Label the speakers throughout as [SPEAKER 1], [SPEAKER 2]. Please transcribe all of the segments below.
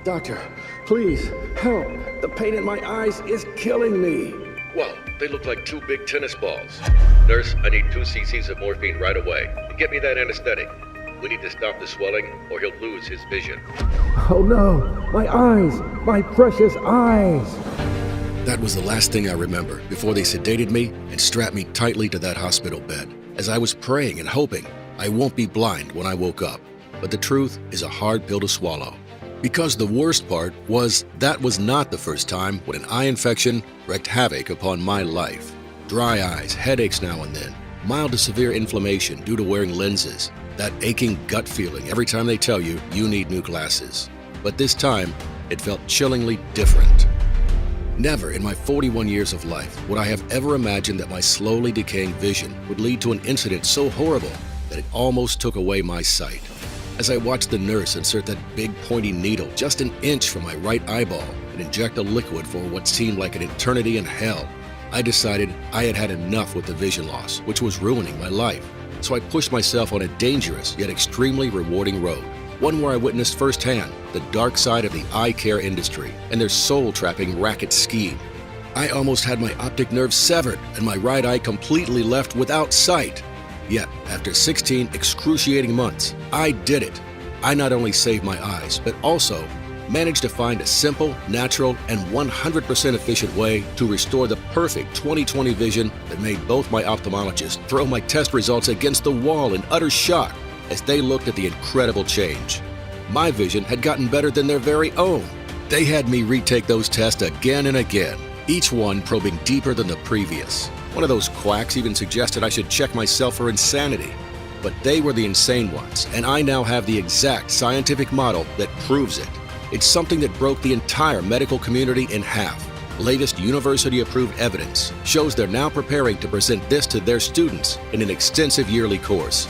[SPEAKER 1] Doctor, please, help. The pain in my eyes is killing me.
[SPEAKER 2] Well, they look like two big tennis balls. Nurse, I need 2 cc's of morphine right away. And get me that anesthetic. We need to stop the swelling or he'll lose his vision.
[SPEAKER 1] Oh no, my eyes, my precious eyes.
[SPEAKER 2] That was the last thing I remember before they sedated me and strapped me tightly to that hospital bed, as I was praying and hoping I won't be blind when I woke up. But the truth is a hard pill to swallow. Because the worst part was that was not the first time when an eye infection wreaked havoc upon my life. Dry eyes, headaches now and then, mild to severe inflammation due to wearing lenses, that aching gut feeling every time they tell you you need new glasses. But this time, it felt chillingly different. Never in my 41 years of life would I have ever imagined that my slowly decaying vision would lead to an incident so horrible that it almost took away my sight. As I watched the nurse insert that big pointy needle just an inch from my right eyeball and inject a liquid for what seemed like an eternity in hell, I decided I had had enough with the vision loss, which was ruining my life. So I pushed myself on a dangerous yet extremely rewarding road, one where I witnessed firsthand the dark side of the eye care industry and their soul-trapping racket scheme. I almost had my optic nerve severed and my right eye completely left without sight. Yet, after 16 excruciating months, I did it. I not only saved my eyes, but also managed to find a simple, natural, and 100% efficient way to restore the perfect 20/20 vision that made both my ophthalmologists throw my test results against the wall in utter shock as they looked at the incredible change. My vision had gotten better than their very own. They had me retake those tests again and again, each one probing deeper than the previous. One of those quacks even suggested I should check myself for insanity. But they were the insane ones, and I now have the exact scientific model that proves it. It's something that broke the entire medical community in half. Latest university-approved evidence shows they're now preparing to present this to their students in an extensive yearly course.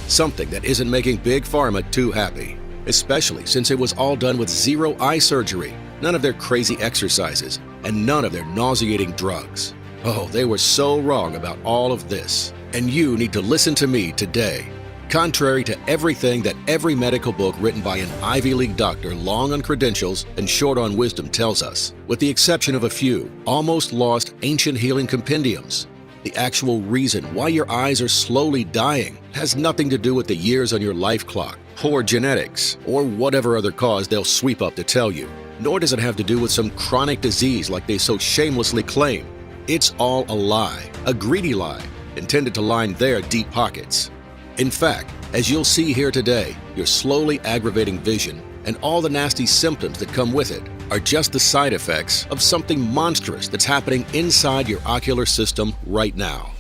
[SPEAKER 2] Something that isn't making Big Pharma too happy, especially since it was all done with zero eye surgery, none of their crazy exercises, and none of their nauseating drugs. Oh, they were so wrong about all of this. And you need to listen to me today. Contrary to everything that every medical book written by an Ivy League doctor long on credentials and short on wisdom tells us, with the exception of a few almost lost ancient healing compendiums, the actual reason why your eyes are slowly dying has nothing to do with the years on your life clock, poor genetics, or whatever other cause they'll sweep up to tell you. Nor does it have to do with some chronic disease like they so shamelessly claim. It's all a lie, a greedy lie, intended to line their deep pockets. In fact, as you'll see here today, your slowly aggravating vision and all the nasty symptoms that come with it are just the side effects of something monstrous that's happening inside your ocular system right now.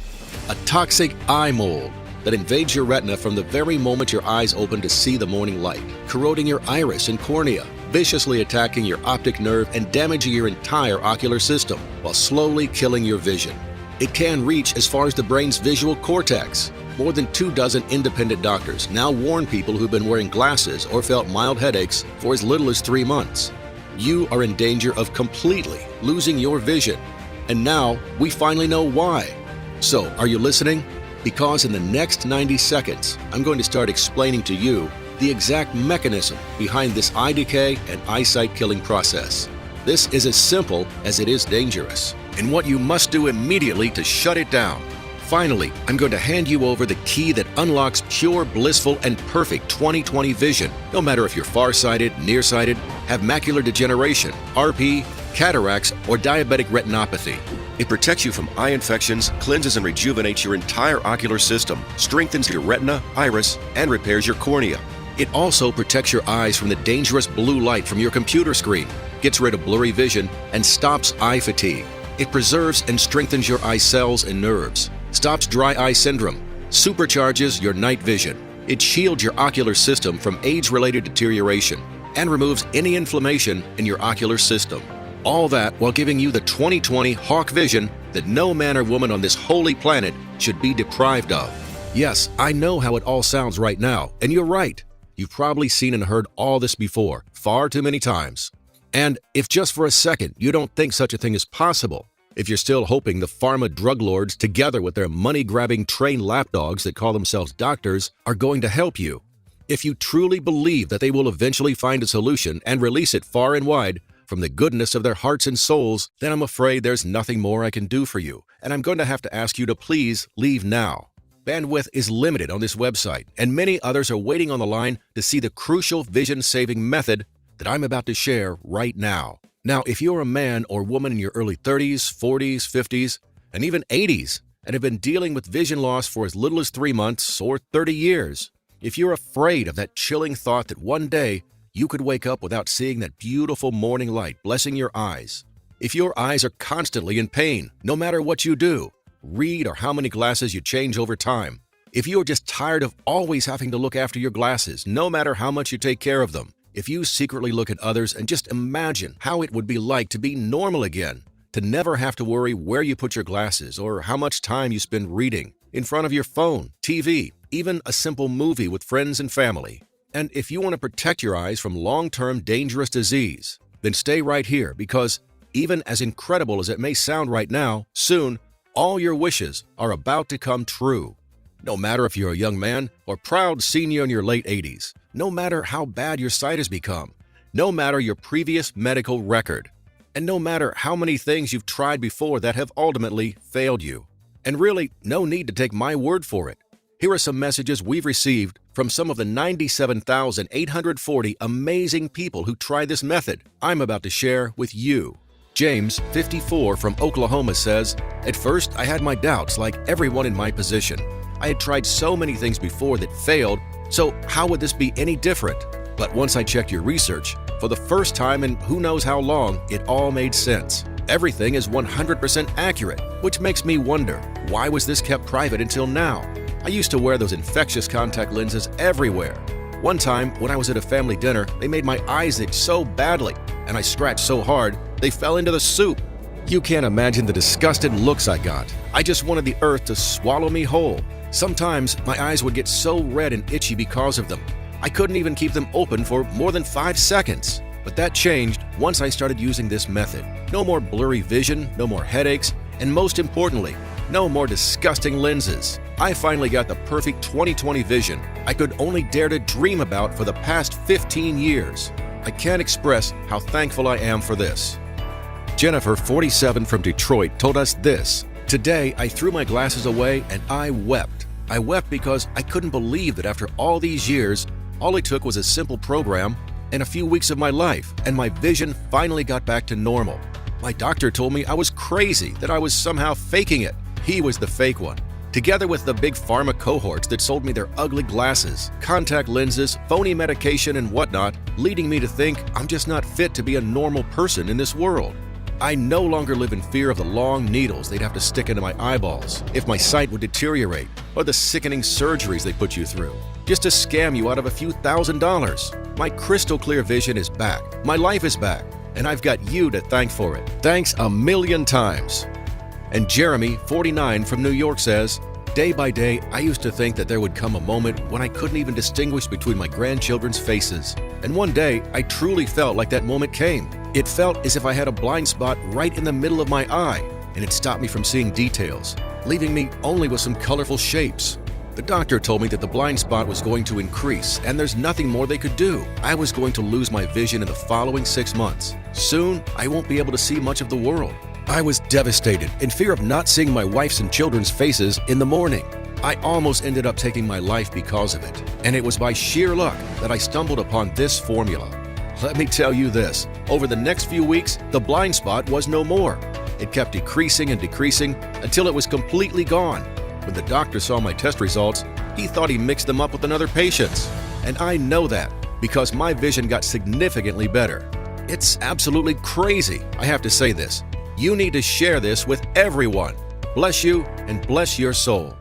[SPEAKER 2] A toxic eye mold that invades your retina from the very moment your eyes open to see the morning light, corroding your iris and cornea, viciously attacking your optic nerve and damaging your entire ocular system while slowly killing your vision. It can reach as far as the brain's visual cortex. More than 24 independent doctors now warn people who've been wearing glasses or felt mild headaches for as little as 3 months. You are in danger of completely losing your vision. And now we finally know why. So, are you listening? Because in the next 90 seconds, I'm going to start explaining to you the exact mechanism behind this eye decay and eyesight killing process. This is as simple as it is dangerous, and what you must do immediately to shut it down. Finally, I'm going to hand you over the key that unlocks pure, blissful, and perfect 20/20 vision, no matter if you're farsighted, nearsighted, have macular degeneration, RP, cataracts, or diabetic retinopathy. It protects you from eye infections, cleanses and rejuvenates your entire ocular system, strengthens your retina, iris, and repairs your cornea. It also protects your eyes from the dangerous blue light from your computer screen, gets rid of blurry vision, and stops eye fatigue. It preserves and strengthens your eye cells and nerves, stops dry eye syndrome, supercharges your night vision. It shields your ocular system from age-related deterioration, and removes any inflammation in your ocular system. All that while giving you the 20/20 hawk vision that no man or woman on this holy planet should be deprived of. Yes, I know how it all sounds right now, and you're right. You've probably seen and heard all this before, far too many times. And if just for a second you don't think such a thing is possible, if you're still hoping the pharma drug lords, together with their money-grabbing trained lapdogs that call themselves doctors, are going to help you, If you truly believe that they will eventually find a solution and release it far and wide from the goodness of their hearts and souls, then I'm afraid there's nothing more I can do for you, and I'm going to have to ask you to please leave now. Bandwidth is limited on this website, and many others are waiting on the line to see the crucial vision-saving method that I'm about to share right now. Now, if you're a man or woman in your early 30s, 40s, 50s, and even 80s, and have been dealing with vision loss for as little as 3 months or 30 years, if you're afraid of that chilling thought that one day you could wake up without seeing that beautiful morning light blessing your eyes, if your eyes are constantly in pain, no matter what you do, read or how many glasses you change over time, if you're just tired of always having to look after your glasses, no matter how much you take care of them, if you secretly look at others and just imagine how it would be like to be normal again, to never have to worry where you put your glasses or how much time you spend reading, in front of your phone, TV, even a simple movie with friends and family. And if you want to protect your eyes from long-term dangerous disease, then stay right here because even as incredible as it may sound right now, soon all your wishes are about to come true. No matter if you're a young man or proud senior in your late 80s, no matter how bad your sight has become, no matter your previous medical record, and no matter how many things you've tried before that have ultimately failed you. And really, no need to take my word for it. Here are some messages we've received from some of the 97,840 amazing people who tried this method I'm about to share with you. James, 54, from Oklahoma says, "At first, I had my doubts like everyone in my position. I had tried so many things before that failed, so how would this be any different? But once I checked your research, for the first time in who knows how long, it all made sense. Everything is 100% accurate, which makes me wonder, why was this kept private until now? I used to wear those infectious contact lenses everywhere. One time, when I was at a family dinner, they made my eyes itch so badly, and I scratched so hard, they fell into the soup. You can't imagine the disgusted looks I got. I just wanted the earth to swallow me whole. Sometimes, my eyes would get so red and itchy because of them. I couldn't even keep them open for more than 5 seconds. But that changed once I started using this method. No more blurry vision, no more headaches, and most importantly, no more disgusting lenses. I finally got the perfect 20/20 vision I could only dare to dream about for the past 15 years. I can't express how thankful I am for this." Jennifer, 47, from Detroit, told us this: "Today, I threw my glasses away and I wept. I wept because I couldn't believe that after all these years, all it took was a simple program and a few weeks of my life, and my vision finally got back to normal. My doctor told me I was crazy, that I was somehow faking it. He was the fake one. Together with the big pharma cohorts that sold me their ugly glasses, contact lenses, phony medication, and whatnot, leading me to think I'm just not fit to be a normal person in this world. I no longer live in fear of the long needles they'd have to stick into my eyeballs if my sight would deteriorate, or the sickening surgeries they put you through, just to scam you out of a few $1,000s. My crystal clear vision is back, my life is back, and I've got you to thank for it. Thanks a million times." And Jeremy, 49, from New York says, "Day by day, I used to think that there would come a moment when I couldn't even distinguish between my grandchildren's faces. And one day, I truly felt like that moment came. It felt as if I had a blind spot right in the middle of my eye, and it stopped me from seeing details, leaving me only with some colorful shapes. The doctor told me that the blind spot was going to increase, and there's nothing more they could do. I was going to lose my vision in the following 6 months. Soon, I won't be able to see much of the world. I was devastated, in fear of not seeing my wife's and children's faces in the morning. I almost ended up taking my life because of it, and it was by sheer luck that I stumbled upon this formula. Let me tell you this, over the next few weeks, the blind spot was no more. It kept decreasing and decreasing until it was completely gone. When the doctor saw my test results, he thought he mixed them up with another patient's. And I know that because my vision got significantly better. It's absolutely crazy. I have to say this. You need to share this with everyone. Bless you and bless your soul."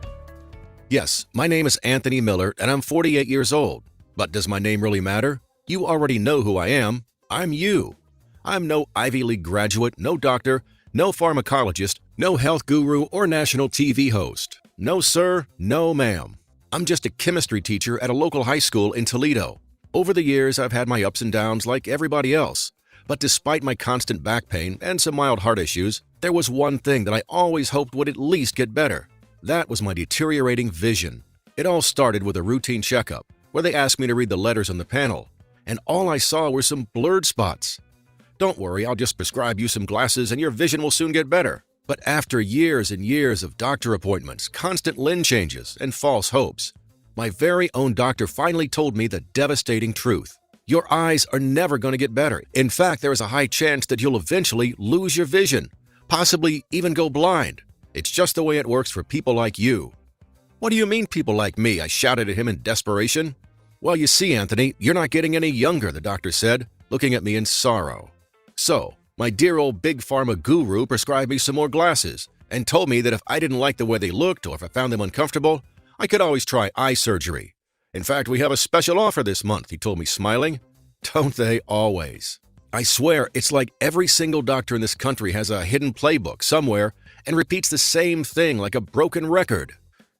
[SPEAKER 2] Yes, my name is Anthony Miller and I'm 48 years old. But does my name really matter? You already know who I am. I'm you. I'm no Ivy League graduate, no doctor, no pharmacologist, no health guru or national TV host. No sir, no ma'am. I'm just a chemistry teacher at a local high school in Toledo. Over the years, I've had my ups and downs like everybody else. But despite my constant back pain and some mild heart issues, there was one thing that I always hoped would at least get better. That was my deteriorating vision. It all started with a routine checkup. where they asked me to read the letters on the panel, and all I saw were some blurred spots. Don't worry, I'll just prescribe you some glasses and your vision will soon get better. But after years and years of doctor appointments, constant lens changes, and false hopes, my very own doctor finally told me the devastating truth. Your eyes are never going to get better. In fact, there is a high chance that you'll eventually lose your vision, possibly even go blind. It's just the way it works for people like you. What do you mean, people like me? I shouted at him in desperation. Well, you see, Anthony, you're not getting any younger, the doctor said, looking at me in sorrow. So, my dear old big pharma guru prescribed me some more glasses and told me that if I didn't like the way they looked or if I found them uncomfortable, I could always try eye surgery. In fact, we have a special offer this month, he told me, smiling. Don't they always? I swear, it's like every single doctor in this country has a hidden playbook somewhere and repeats the same thing like a broken record.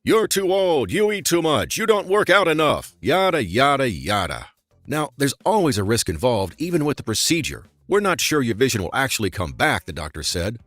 [SPEAKER 2] You're too old, you eat too much, you don't work out enough, yada, yada, yada. Now, there's always a risk involved, even with the procedure. We're not sure your vision will actually come back, the doctor said.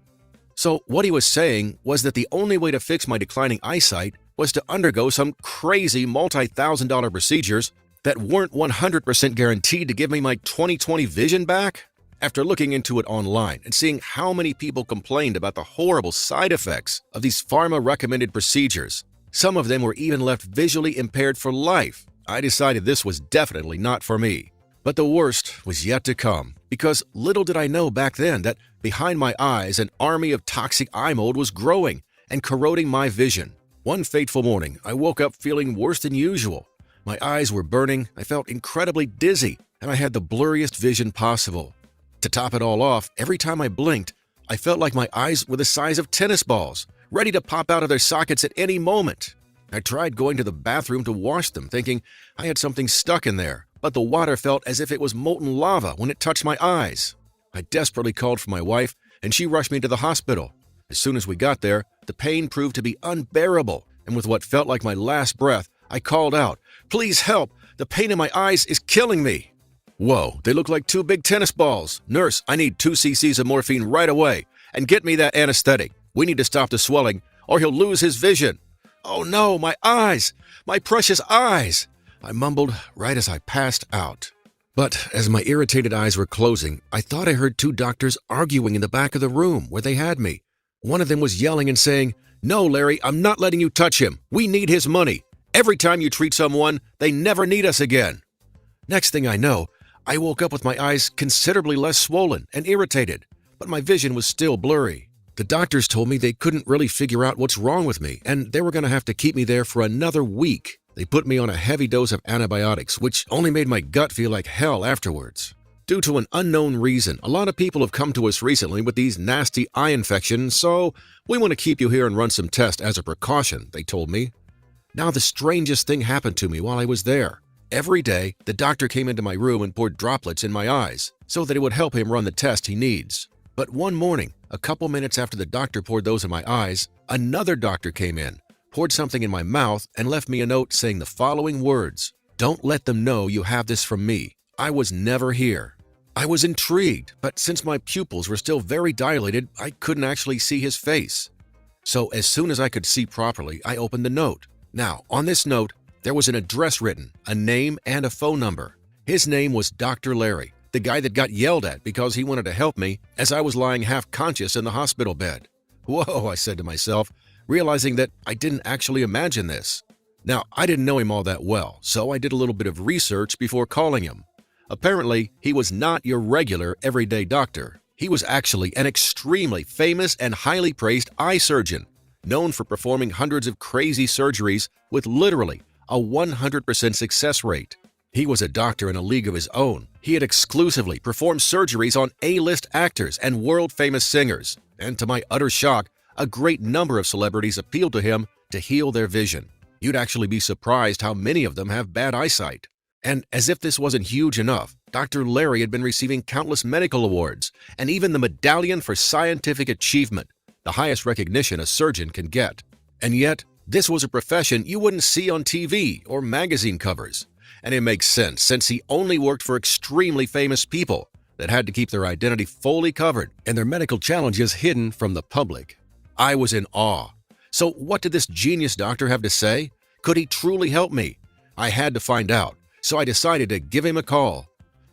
[SPEAKER 2] So what he was saying was that the only way to fix my declining eyesight was to undergo some crazy multi-thousand-dollar procedures that weren't 100% guaranteed to give me my 20/20 vision back? After looking into it online and seeing how many people complained about the horrible side effects of these pharma-recommended procedures, some of them were even left visually impaired for life, I decided this was definitely not for me. But the worst was yet to come, because little did I know back then that behind my eyes an army of toxic eye mold was growing and corroding my vision. One fateful morning, I woke up feeling worse than usual. My eyes were burning, I felt incredibly dizzy, and I had the blurriest vision possible. To top it all off, every time I blinked, I felt like my eyes were the size of tennis balls, ready to pop out of their sockets at any moment. I tried going to the bathroom to wash them, thinking I had something stuck in there, but the water felt as if it was molten lava when it touched my eyes. I desperately called for my wife, and she rushed me to the hospital. As soon as we got there, the pain proved to be unbearable, and with what felt like my last breath, I called out, "Please help! The pain in my eyes is killing me!" Whoa, they look like two big tennis balls. Nurse, I need 2 cc's of morphine right away, and get me that anesthetic. We need to stop the swelling, or he'll lose his vision. Oh no, my eyes! My precious eyes! I mumbled right as I passed out. But as my irritated eyes were closing, I thought I heard 2 doctors arguing in the back of the room where they had me. One of them was yelling and saying, "No, Larry, I'm not letting you touch him. We need his money. Every time you treat someone, they never need us again." Next thing I know, I woke up with my eyes considerably less swollen and irritated, but my vision was still blurry. The doctors told me they couldn't really figure out what's wrong with me, and they were going to have to keep me there for another week. They put me on a heavy dose of antibiotics, which only made my gut feel like hell afterwards. Due to an unknown reason, a lot of people have come to us recently with these nasty eye infections, so we want to keep you here and run some tests as a precaution, they told me. Now the strangest thing happened to me while I was there. Every day, the doctor came into my room and poured droplets in my eyes so that it would help him run the test he needs. But one morning, a couple minutes after the doctor poured those in my eyes, another doctor came in, poured something in my mouth, and left me a note saying the following words: "Don't let them know you have this from me. I was never here." I was intrigued, but since my pupils were still very dilated, I couldn't actually see his face. So as soon as I could see properly, I opened the note. Now, on this note, there was an address written, a name, and a phone number. His name was Dr. Larry, the guy that got yelled at because he wanted to help me as I was lying half-conscious in the hospital bed. Whoa, I said to myself, realizing that I didn't actually imagine this. Now, I didn't know him all that well, so I did a little bit of research before calling him. Apparently, he was not your regular everyday doctor. He was actually an extremely famous and highly praised eye surgeon, known for performing hundreds of crazy surgeries with literally a 100% success rate. He was a doctor in a league of his own. He had exclusively performed surgeries on A-list actors and world-famous singers, and to my utter shock, a great number of celebrities appealed to him to heal their vision. You'd actually be surprised how many of them have bad eyesight. And as if this wasn't huge enough, Dr. Larry had been receiving countless medical awards and even the Medallion for Scientific Achievement, the highest recognition a surgeon can get. And yet, this was a profession you wouldn't see on TV or magazine covers. And it makes sense since he only worked for extremely famous people that had to keep their identity fully covered and their medical challenges hidden from the public. I was in awe. So what did this genius doctor have to say? Could he truly help me? I had to find out, so I decided to give him a call.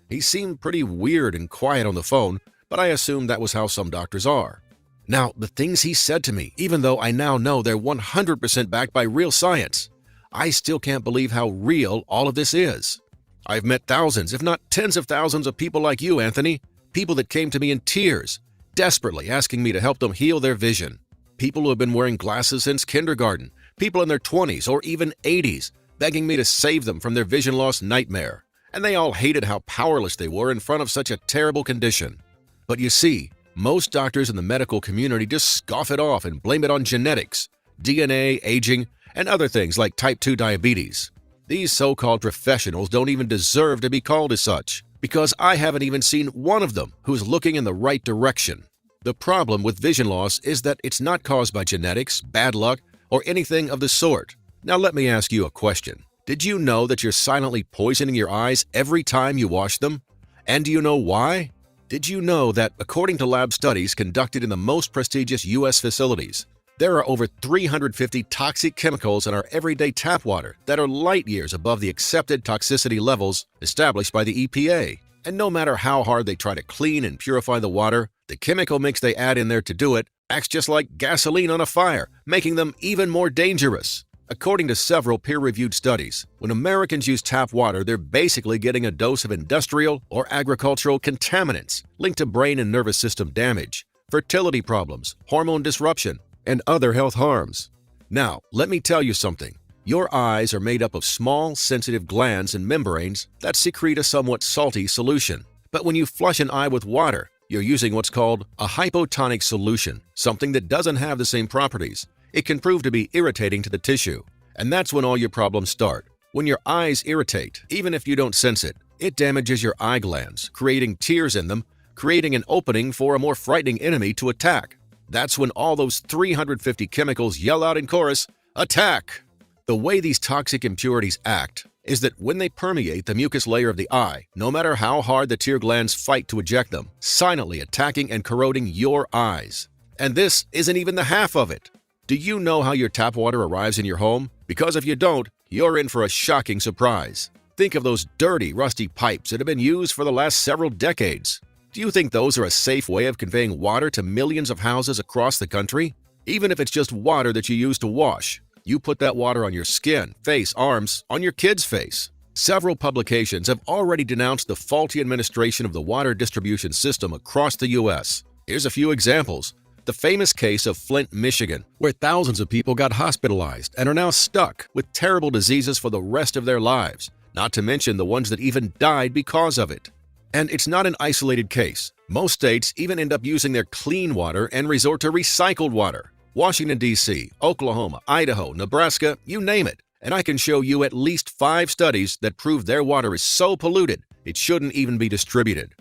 [SPEAKER 2] He seemed pretty weird and quiet on the phone, but I assumed that was how some doctors are. Now, the things he said to me, even though I now know they're 100% backed by real science, I still can't believe how real all of this is. I've met thousands, if not tens of thousands of people like you, Anthony. People that came to me in tears, desperately asking me to help them heal their vision. People who have been wearing glasses since kindergarten. People in their 20s or even 80s, begging me to save them from their vision loss nightmare. And they all hated how powerless they were in front of such a terrible condition. But you see, most doctors in the medical community just scoff it off and blame it on genetics, DNA, aging, and other things like type 2 diabetes. These so-called professionals don't even deserve to be called as such, because I haven't even seen one of them who's looking in the right direction. The problem with vision loss is that it's not caused by genetics, bad luck, or anything of the sort. Now let me ask you a question. Did you know that you're silently poisoning your eyes every time you wash them? And do you know why? Did you know that, according to lab studies conducted in the most prestigious U.S. facilities, there are over 350 toxic chemicals in our everyday tap water that are light years above the accepted toxicity levels established by the EPA? And no matter how hard they try to clean and purify the water, the chemical mix they add in there to do it acts just like gasoline on a fire, making them even more dangerous. According to several peer-reviewed studies, when Americans use tap water, they're basically getting a dose of industrial or agricultural contaminants linked to brain and nervous system damage, fertility problems, hormone disruption, and other health harms. Now, let me tell you something. Your eyes are made up of small, sensitive glands and membranes that secrete a somewhat salty solution. But when you flush an eye with water, you're using what's called a hypotonic solution, something that doesn't have the same properties. It can prove to be irritating to the tissue. And that's when all your problems start. When your eyes irritate, even if you don't sense it, it damages your eye glands, creating tears in them, creating an opening for a more frightening enemy to attack. That's when all those 350 chemicals yell out in chorus, "Attack!" The way these toxic impurities act is that when they permeate the mucus layer of the eye, no matter how hard the tear glands fight to eject them, silently attacking and corroding your eyes. And this isn't even the half of it. Do you know how your tap water arrives in your home? Because if you don't, you're in for a shocking surprise. Think of those dirty, rusty pipes that have been used for the last several decades. Do you think those are a safe way of conveying water to millions of houses across the country? Even if it's just water that you use to wash, you put that water on your skin, face, arms, on your kid's face. Several publications have already denounced the faulty administration of the water distribution system across the U.S. Here's a few examples. The famous case of Flint, Michigan, where thousands of people got hospitalized and are now stuck with terrible diseases for the rest of their lives, not to mention the ones that even died because of it. And it's not an isolated case. Most states even end up using their clean water and resort to recycled water. Washington, D.C., Oklahoma, Idaho, Nebraska, you name it. And I can show you at least 5 studies that prove their water is so polluted, it shouldn't even be distributed.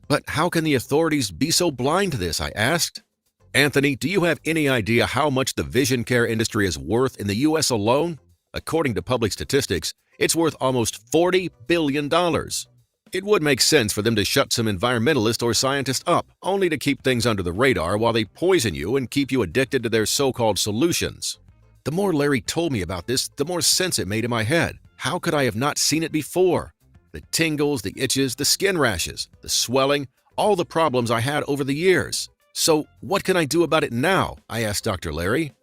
[SPEAKER 2] But how can the authorities be so blind to this, I asked? Anthony, do you have any idea how much the vision care industry is worth in the U.S. alone? According to public statistics, it's worth almost $40 billion. It would make sense for them to shut some environmentalist or scientist up, only to keep things under the radar while they poison you and keep you addicted to their so-called solutions. The more Larry told me about this, the more sense it made in my head. How could I have not seen it before? The tingles, the itches, the skin rashes, the swelling, all the problems I had over the years. So what can I do about it now? I asked Dr. Larry.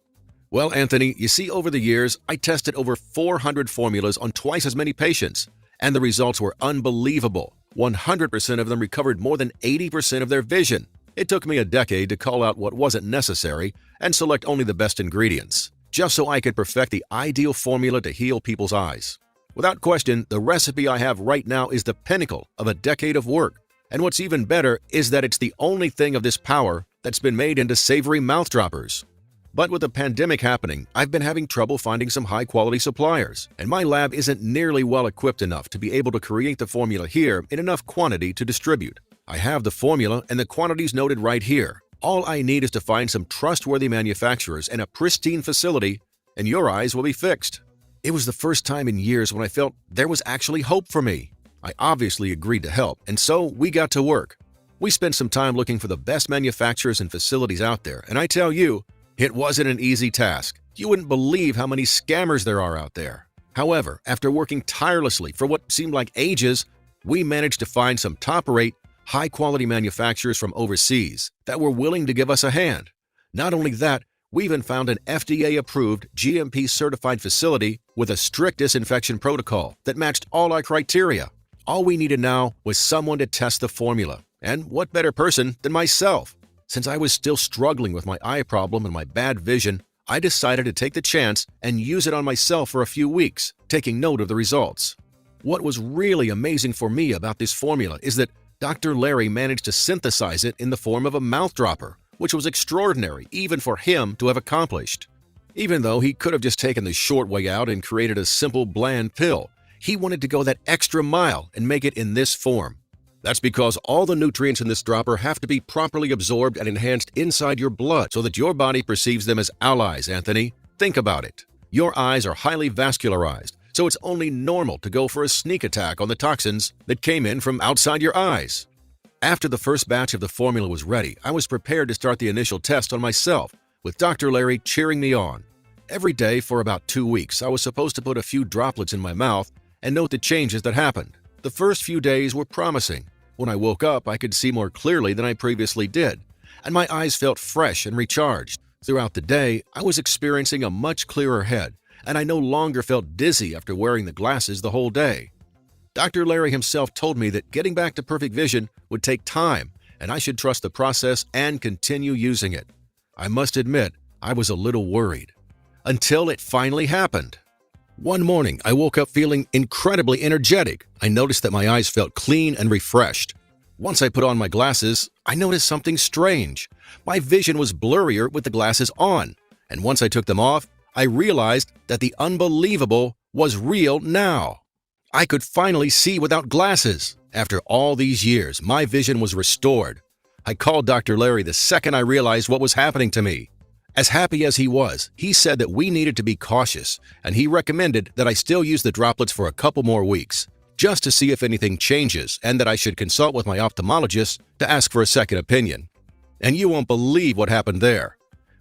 [SPEAKER 2] Well, Anthony, you see, over the years, I tested over 400 formulas on twice as many patients, and the results were unbelievable. 100% of them recovered more than 80% of their vision. It took me a decade to call out what wasn't necessary and select only the best ingredients, just so I could perfect the ideal formula to heal people's eyes. Without question, the recipe I have right now is the pinnacle of a decade of work. And what's even better is that it's the only thing of this power that's been made into savory mouth droppers. But with the pandemic happening, I've been having trouble finding some high-quality suppliers, and my lab isn't nearly well-equipped enough to be able to create the formula here in enough quantity to distribute. I have the formula and the quantities noted right here. All I need is to find some trustworthy manufacturers and a pristine facility, and your eyes will be fixed. It was the first time in years when I felt there was actually hope for me. I obviously agreed to help, and so we got to work. We spent some time looking for the best manufacturers and facilities out there, and I tell you, it wasn't an easy task. You wouldn't believe how many scammers there are out there. However, after working tirelessly for what seemed like ages, we managed to find some top-rate, high-quality manufacturers from overseas that were willing to give us a hand. Not only that, we even found an FDA-approved, GMP-certified facility with a strict disinfection protocol that matched all our criteria. All we needed now was someone to test the formula. And what better person than myself? Since I was still struggling with my eye problem and my bad vision, I decided to take the chance and use it on myself for a few weeks, taking note of the results. What was really amazing for me about this formula is that Dr. Larry managed to synthesize it in the form of a mouth dropper, which was extraordinary even for him to have accomplished. Even though he could have just taken the short way out and created a simple, bland pill, he wanted to go that extra mile and make it in this form. That's because all the nutrients in this dropper have to be properly absorbed and enhanced inside your blood so that your body perceives them as allies, Anthony. Think about it. Your eyes are highly vascularized, so it's only normal to go for a sneak attack on the toxins that came in from outside your eyes. After the first batch of the formula was ready, I was prepared to start the initial test on myself, with Dr. Larry cheering me on. Every day for about 2 weeks, I was supposed to put a few droplets in my mouth and note the changes that happened. The first few days were promising. When I woke up, I could see more clearly than I previously did, and my eyes felt fresh and recharged. Throughout the day, I was experiencing a much clearer head, and I no longer felt dizzy after wearing the glasses the whole day. Dr. Larry himself told me that getting back to perfect vision would take time, and I should trust the process and continue using it. I must admit, I was a little worried. Until it finally happened. One morning, I woke up feeling incredibly energetic. I noticed that my eyes felt clean and refreshed. Once I put on my glasses, I noticed something strange. My vision was blurrier with the glasses on, and once I took them off, I realized that the unbelievable was real now. I could finally see without glasses. After all these years, my vision was restored. I called Dr. Larry the second I realized what was happening to me. As happy as he was, he said that we needed to be cautious, and he recommended that I still use the droplets for a couple more weeks, just to see if anything changes, and that I should consult with my ophthalmologist to ask for a second opinion. And you won't believe what happened there.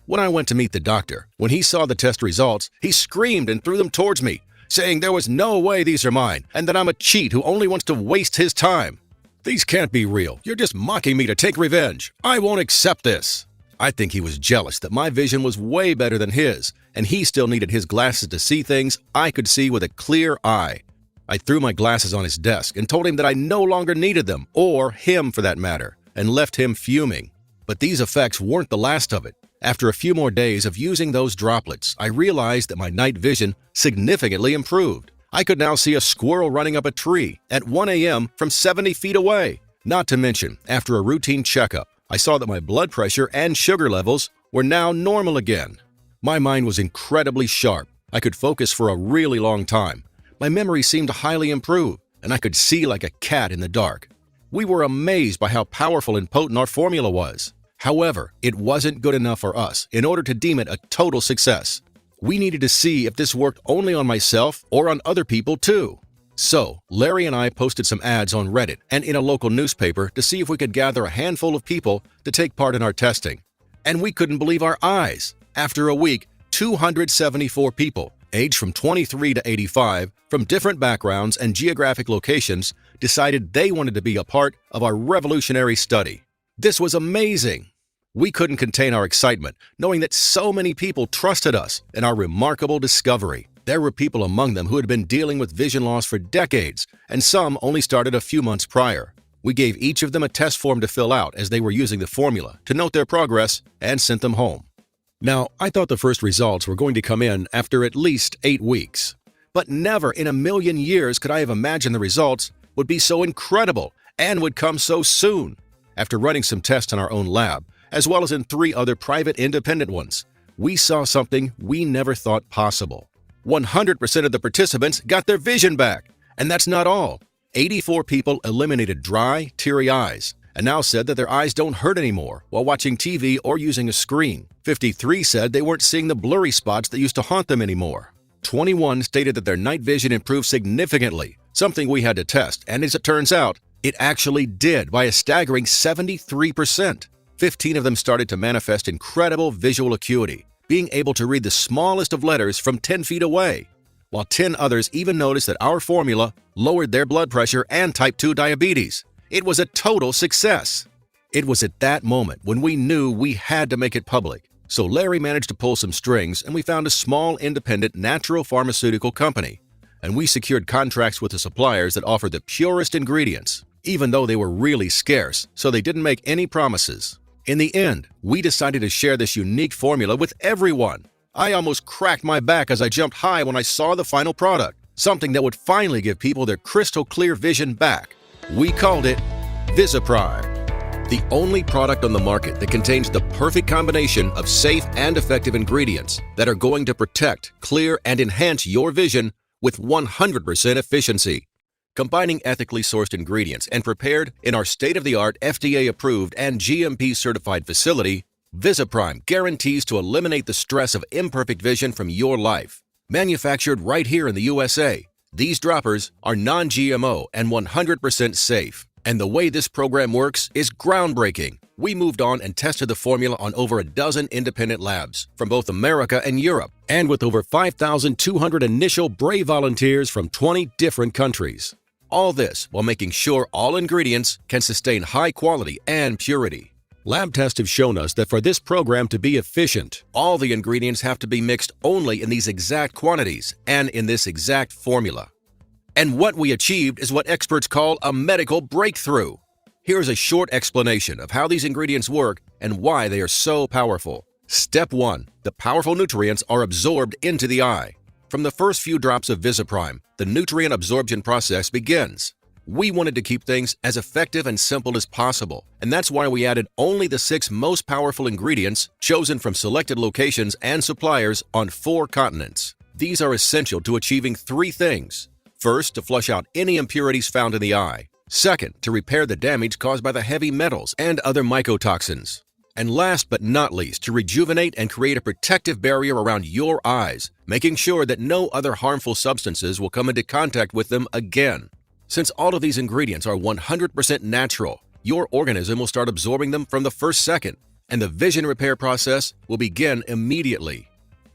[SPEAKER 2] When I went to meet the doctor, when he saw the test results, he screamed and threw them towards me, saying there was no way these are mine, and that I'm a cheat who only wants to waste his time. These can't be real. You're just mocking me to take revenge. I won't accept this. I think he was jealous that my vision was way better than his, and he still needed his glasses to see things I could see with a clear eye. I threw my glasses on his desk and told him that I no longer needed them, or him for that matter, and left him fuming. But these effects weren't the last of it. After a few more days of using those droplets, I realized that my night vision significantly improved. I could now see a squirrel running up a tree at 1 a.m. from 70 feet away. Not to mention, after a routine checkup, I saw that my blood pressure and sugar levels were now normal again. My mind was incredibly sharp. I could focus for a really long time. My memory seemed highly improved, and I could see like a cat in the dark. We were amazed by how powerful and potent our formula was. However, it wasn't good enough for us in order to deem it a total success. We needed to see if this worked only on myself or on other people too. So, Larry and I posted some ads on Reddit and in a local newspaper to see if we could gather a handful of people to take part in our testing. And we couldn't believe our eyes. After a week, 274 people, aged from 23 to 85, from different backgrounds and geographic locations, decided they wanted to be a part of our revolutionary study. This was amazing. We couldn't contain our excitement, knowing that so many people trusted us in our remarkable discovery. There were people among them who had been dealing with vision loss for decades, and some only started a few months prior. We gave each of them a test form to fill out as they were using the formula to note their progress and sent them home. Now, I thought the first results were going to come in after at least 8 weeks. But never in a million years could I have imagined the results would be so incredible and would come so soon. After running some tests in our own lab, as well as in 3 other private independent ones, we saw something we never thought possible. 100% of the participants got their vision back. And that's not all. 84 people eliminated dry, teary eyes, and now said that their eyes don't hurt anymore while watching TV or using a screen. 53 said they weren't seeing the blurry spots that used to haunt them anymore. 21 stated that their night vision improved significantly, something we had to test, and as it turns out, it actually did by a staggering 73%. 15 of them started to manifest incredible visual acuity, being able to read the smallest of letters from 10 feet away. while 10 others even noticed that our formula lowered their blood pressure and type 2 diabetes. It was a total success. It was at that moment when we knew we had to make it public. So Larry managed to pull some strings and we found a small independent natural pharmaceutical company. And we secured contracts with the suppliers that offered the purest ingredients, even though they were really scarce, so they didn't make any promises. In the end, we decided to share this unique formula with everyone. I almost cracked my back as I jumped high when I saw the final product, something that would finally give people their crystal clear vision back. We called it VisiPrime, the only product on the market that contains the perfect combination of safe and effective ingredients that are going to protect, clear, and enhance your vision with 100% efficiency. Combining ethically sourced ingredients and prepared in our state-of-the-art FDA-approved and GMP-certified facility, VisiPrime guarantees to eliminate the stress of imperfect vision from your life. Manufactured right here in the USA, these droppers are non-GMO and 100% safe. And the way this program works is groundbreaking. We moved on and tested the formula on over a dozen independent labs from both America and Europe, and with over 5,200 initial brave volunteers from 20 different countries. All this while making sure all ingredients can sustain high quality and purity. Lab tests have shown us that for this program to be efficient, all the ingredients have to be mixed only in these exact quantities and in this exact formula. And what we achieved is what experts call a medical breakthrough. Here's a short explanation of how these ingredients work and why they are so powerful. Step 1. The powerful nutrients are absorbed into the eye. From the first few drops of VisiPrime, the nutrient absorption process begins. We wanted to keep things as effective and simple as possible, and that's why we added only the 6 most powerful ingredients chosen from selected locations and suppliers on 4 continents. These are essential to achieving 3 things. First, to flush out any impurities found in the eye. Second, to repair the damage caused by the heavy metals and other mycotoxins. And last but not least, to rejuvenate and create a protective barrier around your eyes, making sure that no other harmful substances will come into contact with them again. Since all of these ingredients are 100% natural, your organism will start absorbing them from the first second, and the vision repair process will begin immediately.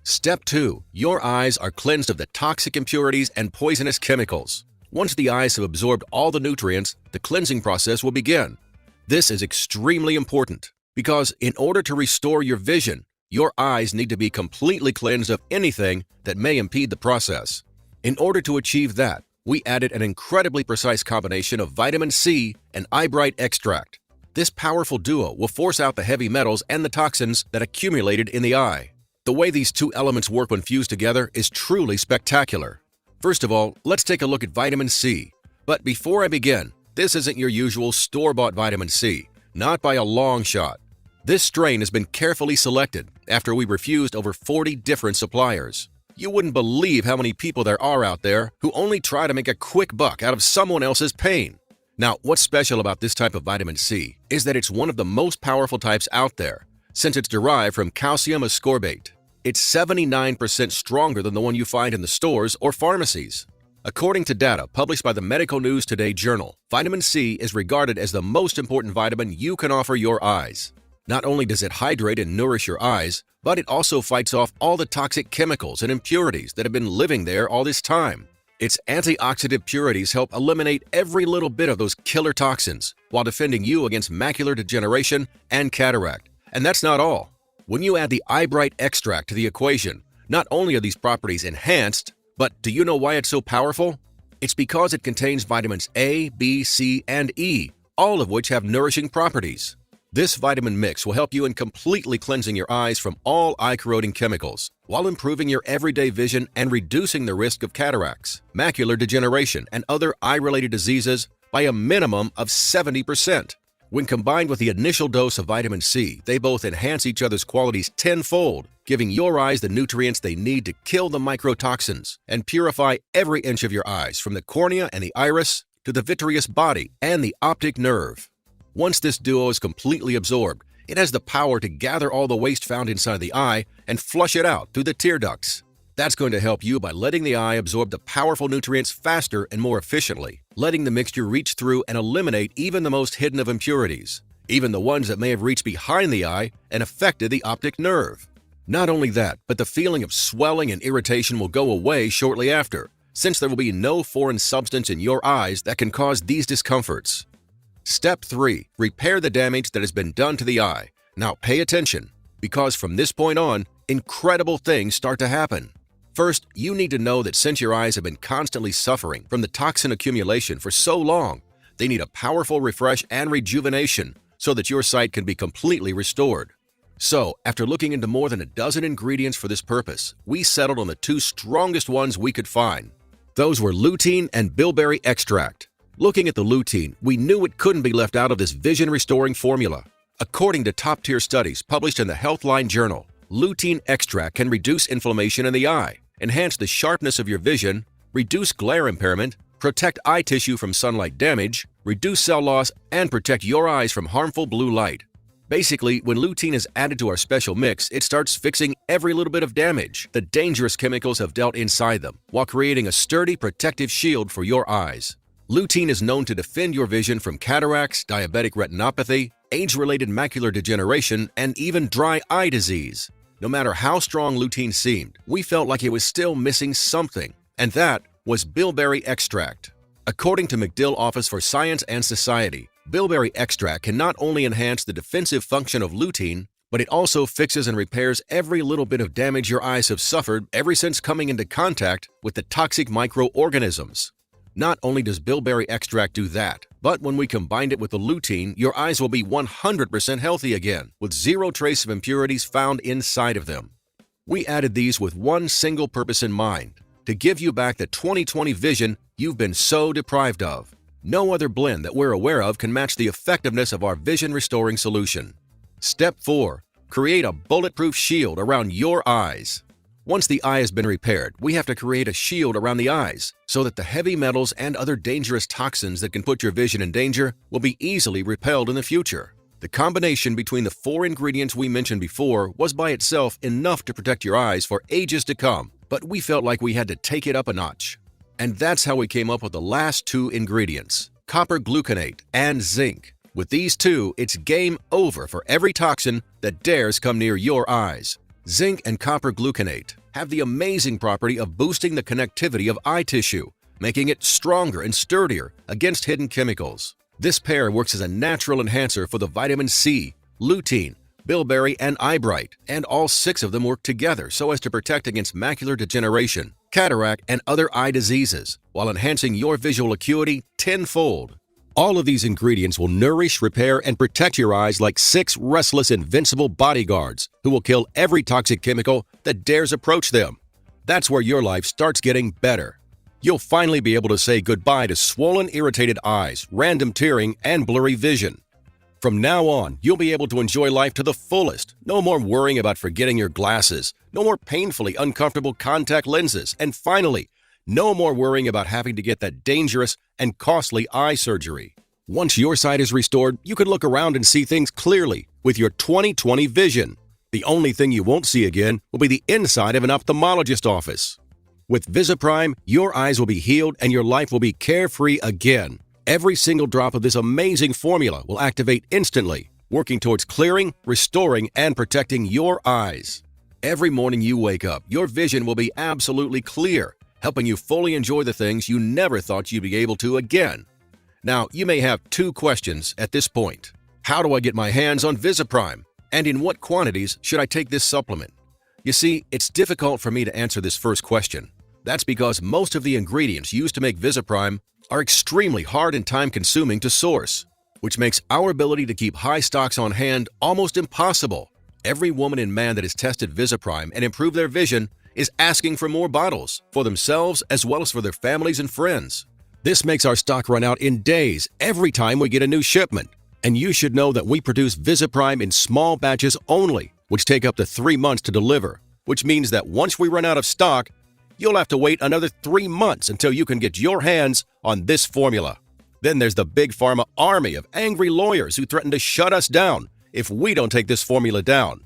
[SPEAKER 2] Step 2. Your eyes are cleansed of the toxic impurities and poisonous chemicals. Once the eyes have absorbed all the nutrients, the cleansing process will begin. This is extremely important because in order to restore your vision, your eyes need to be completely cleansed of anything that may impede the process. In order to achieve that, we added an incredibly precise combination of vitamin C and eye bright extract. This powerful duo will force out the heavy metals and the toxins that accumulated in the eye. The way these 2 elements work when fused together is truly spectacular. First of all, let's take a look at vitamin C. But before I begin, this isn't your usual store-bought vitamin C, not by a long shot. This strain has been carefully selected after we refused over 40 different suppliers. You wouldn't believe how many people there are out there who only try to make a quick buck out of someone else's pain. Now, what's special about this type of vitamin C is that it's one of the most powerful types out there, since it's derived from calcium ascorbate. It's 79% stronger than the one you find in the stores or pharmacies. According to data published by the Medical News Today journal, vitamin C is regarded as the most important vitamin you can offer your eyes. Not only does it hydrate and nourish your eyes, but it also fights off all the toxic chemicals and impurities that have been living there all this time. Its antioxidant purities help eliminate every little bit of those killer toxins while defending you against macular degeneration and cataract. And that's not all. When you add the eye bright extract to the equation, not only are these properties enhanced, but do you know why it's so powerful? It's because it contains vitamins A, B, C, and E, all of which have nourishing properties. This vitamin mix will help you in completely cleansing your eyes from all eye-corroding chemicals, while improving your everyday vision and reducing the risk of cataracts, macular degeneration, and other eye-related diseases by a minimum of 70%. When combined with the initial dose of vitamin C, they both enhance each other's qualities tenfold, giving your eyes the nutrients they need to kill the mycotoxins and purify every inch of your eyes from the cornea and the iris to the vitreous body and the optic nerve. Once this duo is completely absorbed, it has the power to gather all the waste found inside the eye and flush it out through the tear ducts. That's going to help you by letting the eye absorb the powerful nutrients faster and more efficiently, letting the mixture reach through and eliminate even the most hidden of impurities, even the ones that may have reached behind the eye and affected the optic nerve. Not only that, but the feeling of swelling and irritation will go away shortly after, since there will be no foreign substance in your eyes that can cause these discomforts. Step 3. Repair the damage that has been done to the eye. Now pay attention, because from this point on, incredible things start to happen. First, you need to know that since your eyes have been constantly suffering from the toxin accumulation for so long, they need a powerful refresh and rejuvenation so that your sight can be completely restored. So, after looking into more than a dozen ingredients for this purpose, we settled on the 2 strongest ones we could find. Those were lutein and bilberry extract. Looking at the lutein, we knew it couldn't be left out of this vision-restoring formula. According to top-tier studies published in the Healthline Journal, lutein extract can reduce inflammation in the eye, enhance the sharpness of your vision, reduce glare impairment, protect eye tissue from sunlight damage, reduce cell loss, and protect your eyes from harmful blue light. Basically, when lutein is added to our special mix, it starts fixing every little bit of damage the dangerous chemicals have dealt inside them, while creating a sturdy protective shield for your eyes. Lutein is known to defend your vision from cataracts, diabetic retinopathy, age-related macular degeneration, and even dry eye disease. No matter how strong lutein seemed, we felt like it was still missing something, and that was bilberry extract. According to McDill Office for Science and Society, bilberry extract can not only enhance the defensive function of lutein, but it also fixes and repairs every little bit of damage your eyes have suffered ever since coming into contact with the toxic microorganisms. Not only does bilberry extract do that, but when we combined it with the lutein, your eyes will be 100% healthy again, with zero trace of impurities found inside of them. We added these with one single purpose in mind: to give you back the 20/20 vision you've been so deprived of. No other blend that we're aware of can match the effectiveness of our vision-restoring solution. Step 4. Create a bulletproof shield around your eyes. Once the eye has been repaired, we have to create a shield around the eyes so that the heavy metals and other dangerous toxins that can put your vision in danger will be easily repelled in the future. The combination between the 4 ingredients we mentioned before was by itself enough to protect your eyes for ages to come, but we felt like we had to take it up a notch. And that's how we came up with the last 2 ingredients, copper gluconate and zinc. With these 2, it's game over for every toxin that dares come near your eyes. Zinc and copper gluconate have the amazing property of boosting the connectivity of eye tissue, making it stronger and sturdier against hidden chemicals. This pair works as a natural enhancer for the vitamin C, lutein, bilberry, and eyebright, and all 6 of them work together so as to protect against macular degeneration, cataract, and other eye diseases, while enhancing your visual acuity tenfold. All of these ingredients will nourish, repair, and protect your eyes like 6 restless, invincible bodyguards who will kill every toxic chemical that dares approach them. That's where your life starts getting better. You'll finally be able to say goodbye to swollen, irritated eyes, random tearing, and blurry vision. From now on, you'll be able to enjoy life to the fullest. No more worrying about forgetting your glasses, no more painfully uncomfortable contact lenses, and finally, no more worrying about having to get that dangerous and costly eye surgery. Once your sight is restored, you can look around and see things clearly with your 20/20 vision. The only thing you won't see again will be the inside of an ophthalmologist office. With VisiPrime, your eyes will be healed and your life will be carefree again. Every single drop of this amazing formula will activate instantly, working towards clearing, restoring, and protecting your eyes. Every morning you wake up, your vision will be absolutely clear, helping you fully enjoy the things you never thought you'd be able to again. Now, you may have 2 questions at this point. How do I get my hands on VisiPrime? And in what quantities should I take this supplement? You see, it's difficult for me to answer this first question. That's because most of the ingredients used to make VisiPrime are extremely hard and time-consuming to source, which makes our ability to keep high stocks on hand almost impossible. Every woman and man that has tested VisiPrime and improved their vision is asking for more bottles, for themselves as well as for their families and friends. This makes our stock run out in days every time we get a new shipment. And you should know that we produce VisiPrime in small batches only, which take up to 3 months to deliver, which means that once we run out of stock, you'll have to wait another 3 months until you can get your hands on this formula. Then there's the big pharma army of angry lawyers who threaten to shut us down if we don't take this formula down.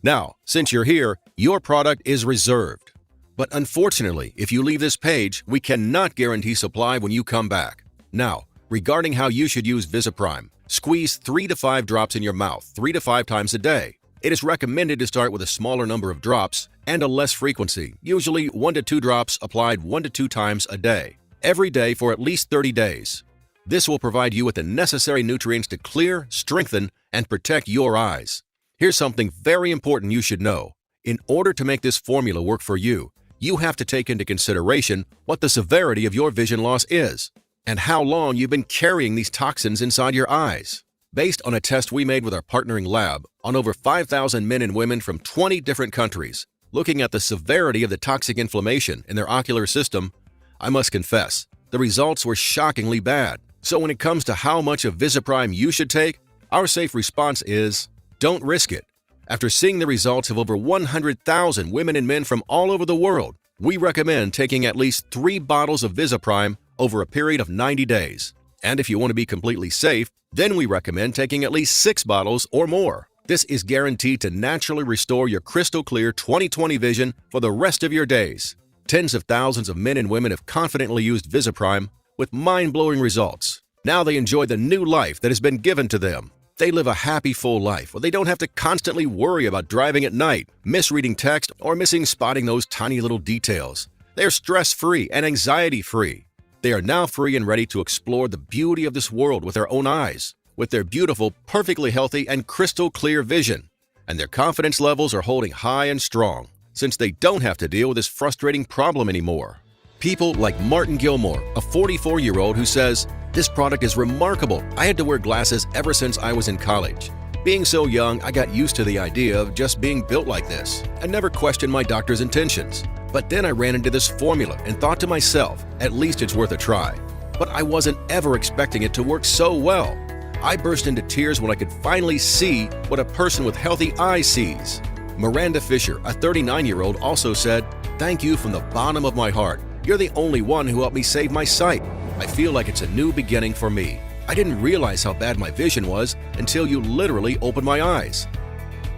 [SPEAKER 2] Now, since you're here, your product is reserved. But unfortunately, if you leave this page, we cannot guarantee supply when you come back. Now, regarding how you should use VisiPrime, squeeze 3 to 5 drops in your mouth 3 to 5 times a day. It is recommended to start with a smaller number of drops and a less frequency, usually 1 to 2 drops applied 1 to 2 times a day, every day for at least 30 days. This will provide you with the necessary nutrients to clear, strengthen, and protect your eyes. Here's something very important you should know. In order to make this formula work for you, you have to take into consideration what the severity of your vision loss is and how long you've been carrying these toxins inside your eyes. Based on a test we made with our partnering lab on over 5,000 men and women from 20 different countries, looking at the severity of the toxic inflammation in their ocular system, I must confess, the results were shockingly bad. So when it comes to how much of VisiPrime you should take, our safe response is, don't risk it. After seeing the results of over 100,000 women and men from all over the world, we recommend taking at least 3 bottles of VisiPrime over a period of 90 days. And if you want to be completely safe, then we recommend taking at least 6 bottles or more. This is guaranteed to naturally restore your crystal clear 20/20 vision for the rest of your days. Tens of thousands of men and women have confidently used VisiPrime with mind-blowing results. Now they enjoy the new life that has been given to them. They live a happy, full life where they don't have to constantly worry about driving at night, misreading text, or spotting those tiny little details. They are stress-free and anxiety-free. They are now free and ready to explore the beauty of this world with their own eyes, with their beautiful, perfectly healthy, and crystal clear vision. And their confidence levels are holding high and strong, since they don't have to deal with this frustrating problem anymore. People like Martin Gilmore, a 44-year-old who says, "This product is remarkable. I had to wear glasses ever since I was in college. Being so young, I got used to the idea of just being built like this and never questioned my doctor's intentions. But then I ran into this formula and thought to myself, at least it's worth a try. But I wasn't ever expecting it to work so well. I burst into tears when I could finally see what a person with healthy eyes sees." Miranda Fisher, a 39-year-old, also said, "Thank you from the bottom of my heart. You're the only one who helped me save my sight. I feel like it's a new beginning for me. I didn't realize how bad my vision was until you literally opened my eyes."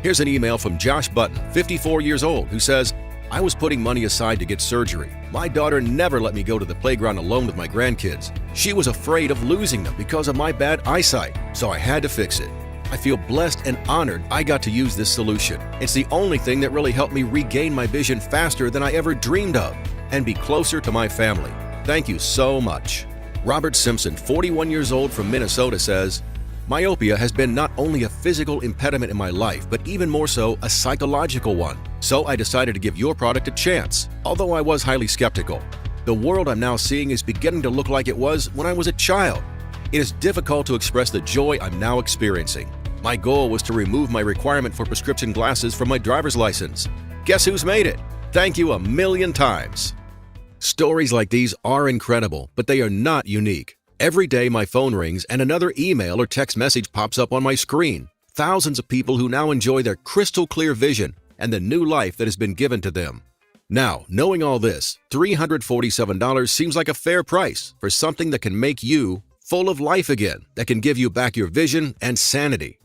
[SPEAKER 2] Here's an email from Josh Button, 54 years old, who says, "I was putting money aside to get surgery. My daughter never let me go to the playground alone with my grandkids. She was afraid of losing them because of my bad eyesight, so I had to fix it. I feel blessed and honored I got to use this solution. It's the only thing that really helped me regain my vision faster than I ever dreamed of and be closer to my family. Thank you so much." Robert Simpson, 41 years old from Minnesota, says, "Myopia has been not only a physical impediment in my life, but even more so a psychological one. So I decided to give your product a chance, although I was highly skeptical. The world I'm now seeing is beginning to look like it was when I was a child. It is difficult to express the joy I'm now experiencing. My goal was to remove my requirement for prescription glasses from my driver's license. Guess who's made it? Thank you a million times." Stories like these are incredible, but they are not unique. Every day my phone rings and another email or text message pops up on my screen. Thousands of people who now enjoy their crystal clear vision and the new life that has been given to them. Now, knowing all this, $347 seems like a fair price for something that can make you full of life again, that can give you back your vision and sanity.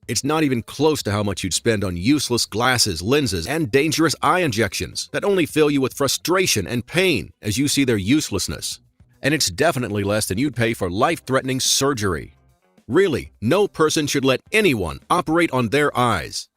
[SPEAKER 2] It's not even close to how much you'd spend on useless glasses, lenses, and dangerous eye injections that only fill you with frustration and pain as you see their uselessness. And it's definitely less than you'd pay for life-threatening surgery. Really, no person should let anyone operate on their eyes.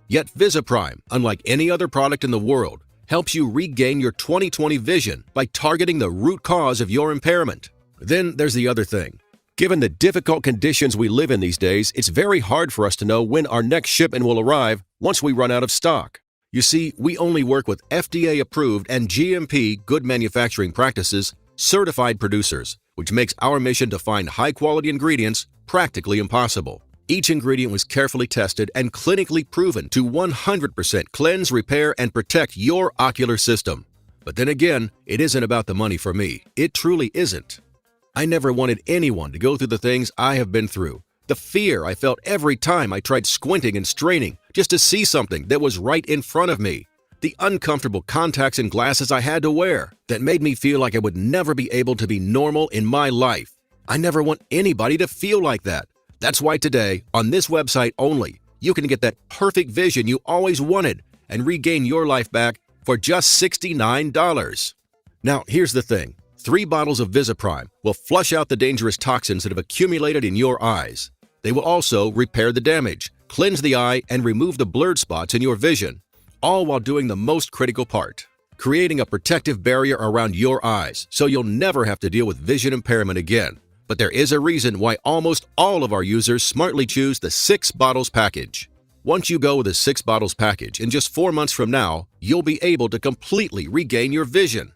[SPEAKER 2] Yet VisiPrime, unlike any other product in the world, helps you regain your 20/20 vision by targeting the root cause of your impairment. Then there's the other thing. Given the difficult conditions we live in these days, it's very hard for us to know when our next shipment will arrive once we run out of stock. You see, we only work with FDA-approved and GMP good manufacturing practices certified producers, which makes our mission to find high-quality ingredients practically impossible. Each ingredient was carefully tested and clinically proven to 100% cleanse, repair, and protect your ocular system. But then again, it isn't about the money for me. It truly isn't. I never wanted anyone to go through the things I have been through. The fear I felt every time I tried squinting and straining just to see something that was right in front of me. The uncomfortable contacts and glasses I had to wear that made me feel like I would never be able to be normal in my life. I never want anybody to feel like that. That's why today, on this website only, you can get that perfect vision you always wanted and regain your life back for just $69. Now, here's the thing. 3 bottles of VisiPrime will flush out the dangerous toxins that have accumulated in your eyes. They will also repair the damage, cleanse the eye, and remove the blurred spots in your vision, all while doing the most critical part, creating a protective barrier around your eyes so you'll never have to deal with vision impairment again. But there is a reason why almost all of our users smartly choose the 6 bottles package. Once you go with the 6 bottles package, in just 4 months from now, you'll be able to completely regain your vision.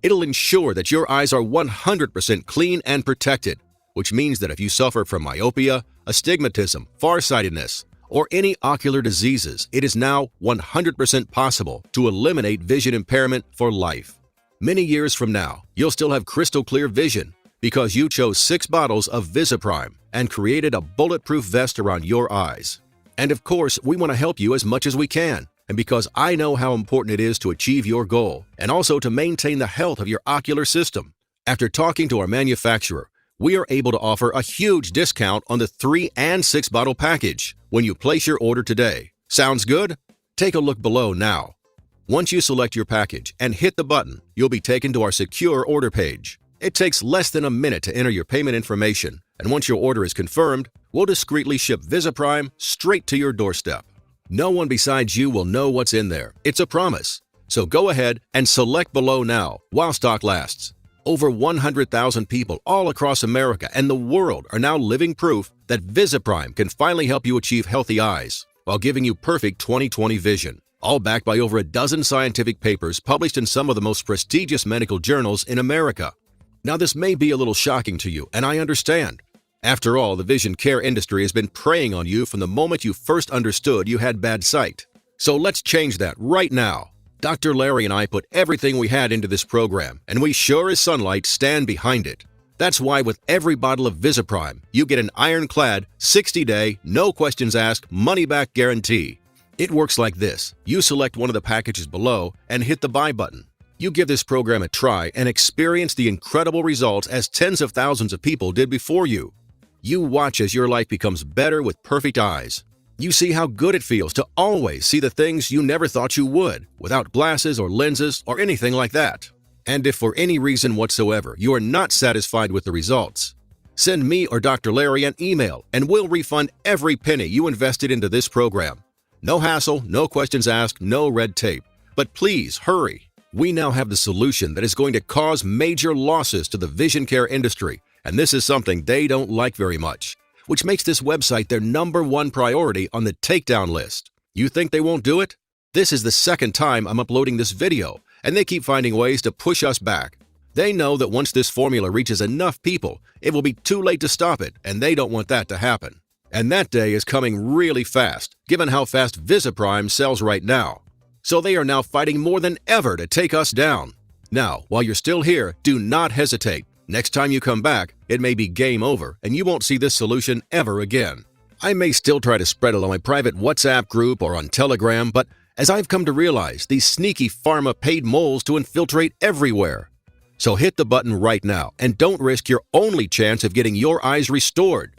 [SPEAKER 2] It'll ensure that your eyes are 100% clean and protected, which means that if you suffer from myopia, astigmatism, farsightedness, or any ocular diseases, it is now 100% possible to eliminate vision impairment for life. Many years from now, you'll still have crystal clear vision because you chose 6 bottles of VisiPrime and created a bulletproof vest around your eyes. And of course, we want to help you as much as we can. And because I know how important it is to achieve your goal and also to maintain the health of your ocular system, after talking to our manufacturer, we are able to offer a huge discount on the 3 and 6 bottle package when you place your order today. Sounds good? Take a look below now. Once you select your package and hit the button, you'll be taken to our secure order page. It takes less than a minute to enter your payment information, and once your order is confirmed, we'll discreetly ship VisiPrime straight to your doorstep. No one besides you will know what's in there. It's a promise. So go ahead and select below now while stock lasts. Over 100,000 people all across America and the world are now living proof that VisiPrime can finally help you achieve healthy eyes while giving you perfect 20/20 vision, all backed by over a dozen scientific papers published in some of the most prestigious medical journals in America. Now, this may be a little shocking to you, and I understand. After all, the vision care industry has been preying on you from the moment you first understood you had bad sight. So let's change that right now. Dr. Larry and I put everything we had into this program, and we sure as sunlight stand behind it. That's why with every bottle of VisiPrime, you get an ironclad, 60-day, no questions asked, money-back guarantee. It works like this. You select one of the packages below and hit the buy button. You give this program a try and experience the incredible results as tens of thousands of people did before you. You watch as your life becomes better with perfect eyes. You see how good it feels to always see the things you never thought you would, without glasses or lenses or anything like that. And if for any reason whatsoever you are not satisfied with the results, send me or Dr. Larry an email and we'll refund every penny you invested into this program. No hassle, no questions asked, no red tape. But please hurry. We now have the solution that is going to cause major losses to the vision care industry, and this is something they don't like very much, which makes this website their #1 priority on the takedown list. You think they won't do it? This is the second time I'm uploading this video, and they keep finding ways to push us back. They know that once this formula reaches enough people, it will be too late to stop it, and they don't want that to happen. And that day is coming really fast, given how fast VisiPrime sells right now. So they are now fighting more than ever to take us down. Now, while you're still here, do not hesitate. Next time you come back, it may be game over, and you won't see this solution ever again. I may still try to spread it on my private WhatsApp group or on Telegram, but as I've come to realize, these sneaky pharma paid moles to infiltrate everywhere. So hit the button right now and don't risk your only chance of getting your eyes restored.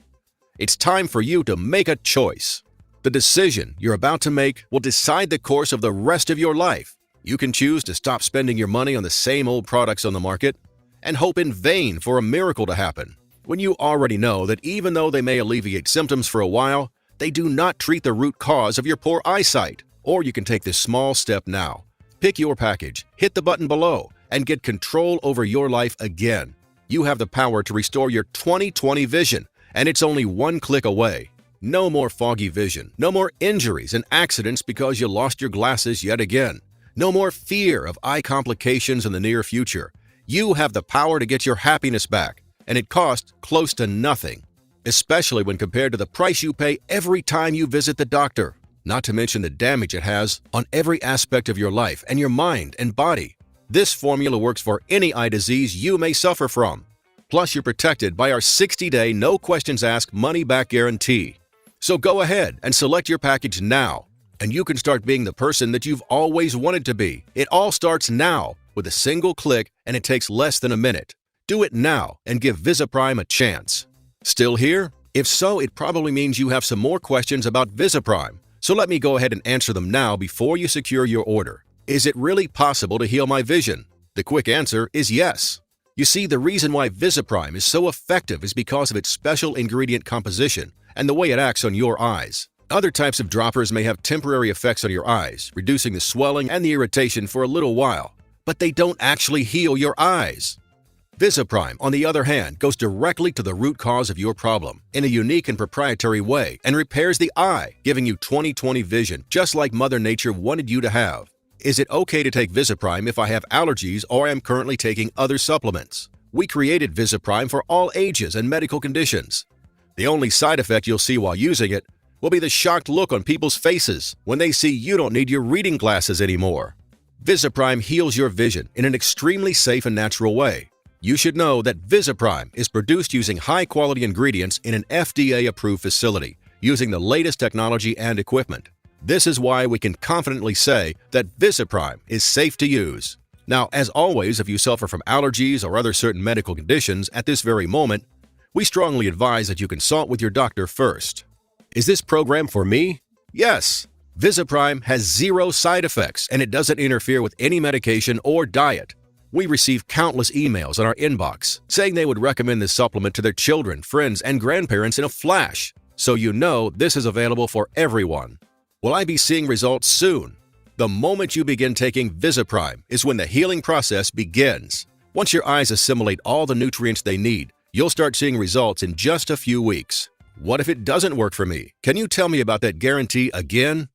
[SPEAKER 2] It's time for you to make a choice. The decision you're about to make will decide the course of the rest of your life. You can choose to stop spending your money on the same old products on the market and hope in vain for a miracle to happen, when you already know that even though they may alleviate symptoms for a while, they do not treat the root cause of your poor eyesight. Or you can take this small step now. Pick your package, hit the button below, and get control over your life again. You have the power to restore your 20/20 vision, and it's only one click away. No more foggy vision, no more injuries and accidents because you lost your glasses yet again. No more fear of eye complications in the near future. You have the power to get your happiness back, and it costs close to nothing, especially when compared to the price you pay every time you visit the doctor, not to mention the damage it has on every aspect of your life and your mind and body. This formula works for any eye disease you may suffer from. Plus, you're protected by our 60-day, no questions asked, money-back guarantee. So go ahead and select your package now, and you can start being the person that you've always wanted to be. It all starts now with a single click, and it takes less than a minute. Do it now and give VisiPrime a chance. Still here? If so, it probably means you have some more questions about VisiPrime. So let me go ahead and answer them now before you secure your order. Is it really possible to heal my vision? The quick answer is yes. You see, the reason why VisiPrime is so effective is because of its special ingredient composition and the way it acts on your eyes. Other types of droppers may have temporary effects on your eyes, reducing the swelling and the irritation for a little while, but they don't actually heal your eyes. VisiPrime, on the other hand, goes directly to the root cause of your problem in a unique and proprietary way and repairs the eye, giving you 20/20 vision, just like Mother Nature wanted you to have. Is it okay to take VisiPrime if I have allergies or am currently taking other supplements? We created VisiPrime for all ages and medical conditions. The only side effect you'll see while using it will be the shocked look on people's faces when they see you don't need your reading glasses anymore. VisiPrime heals your vision in an extremely safe and natural way. You should know that VisiPrime is produced using high-quality ingredients in an FDA-approved facility, using the latest technology and equipment. This is why we can confidently say that VisiPrime is safe to use. Now, as always, if you suffer from allergies or other certain medical conditions at this very moment, we strongly advise that you consult with your doctor first. Is this program for me? Yes. VisiPrime has 0 side effects and it doesn't interfere with any medication or diet. We receive countless emails in our inbox saying they would recommend this supplement to their children, friends, and grandparents in a flash, so you know this is available for everyone. Will I be seeing results soon? The moment you begin taking VisiPrime is when the healing process begins. Once your eyes assimilate all the nutrients they need, you'll start seeing results in just a few weeks. What if it doesn't work for me? Can you tell me about that guarantee again?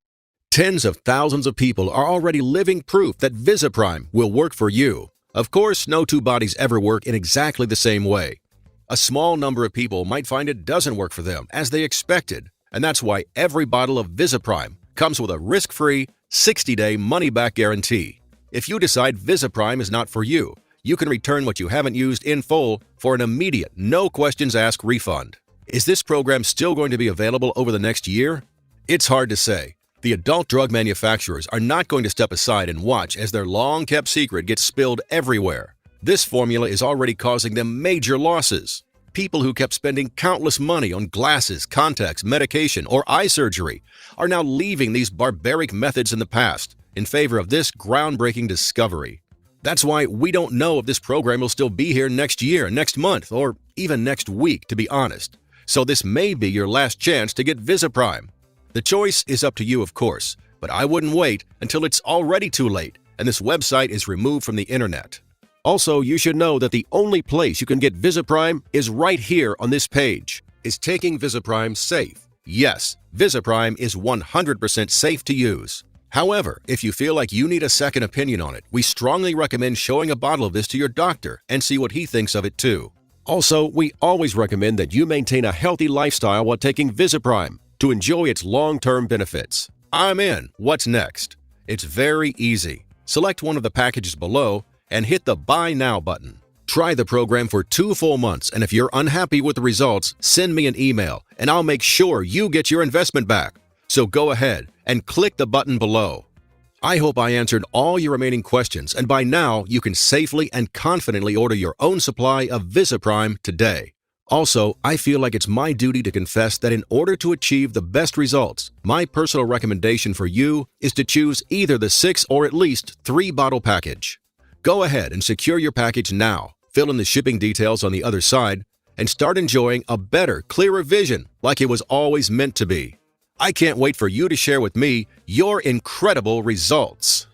[SPEAKER 2] Tens of thousands of people are already living proof that VisiPrime will work for you. Of course, no two bodies ever work in exactly the same way. A small number of people might find it doesn't work for them as they expected, and that's why every bottle of VisiPrime comes with a risk-free, 60-day money-back guarantee. If you decide VisiPrime is not for you, you can return what you haven't used in full for an immediate, no-questions-asked refund. Is this program still going to be available over the next year? It's hard to say. The adult drug manufacturers are not going to step aside and watch as their long-kept secret gets spilled everywhere. This formula is already causing them major losses. People who kept spending countless money on glasses, contacts, medication, or eye surgery are now leaving these barbaric methods in the past in favor of this groundbreaking discovery. That's why we don't know if this program will still be here next year, next month, or even next week, to be honest. So this may be your last chance to get VisiPrime. The choice is up to you, of course, but I wouldn't wait until it's already too late and this website is removed from the internet. Also, you should know that the only place you can get VisiPrime is right here on this page. Is taking VisiPrime safe? Yes, VisiPrime is 100% safe to use. However, if you feel like you need a second opinion on it, we strongly recommend showing a bottle of this to your doctor and see what he thinks of it too. Also, we always recommend that you maintain a healthy lifestyle while taking VisiPrime to enjoy its long-term benefits. I'm in. What's next? It's very easy. Select one of the packages below and hit the Buy Now button. Try the program for 2 full months, and if you're unhappy with the results, send me an email, and I'll make sure you get your investment back. So go ahead and click the button below. I hope I answered all your remaining questions, and by now you can safely and confidently order your own supply of VisiPrime today. Also, I feel like it's my duty to confess that in order to achieve the best results, my personal recommendation for you is to choose either the 6 or at least 3 bottle package. Go ahead and secure your package now, fill in the shipping details on the other side, and start enjoying a better, clearer vision like it was always meant to be. I can't wait for you to share with me your incredible results.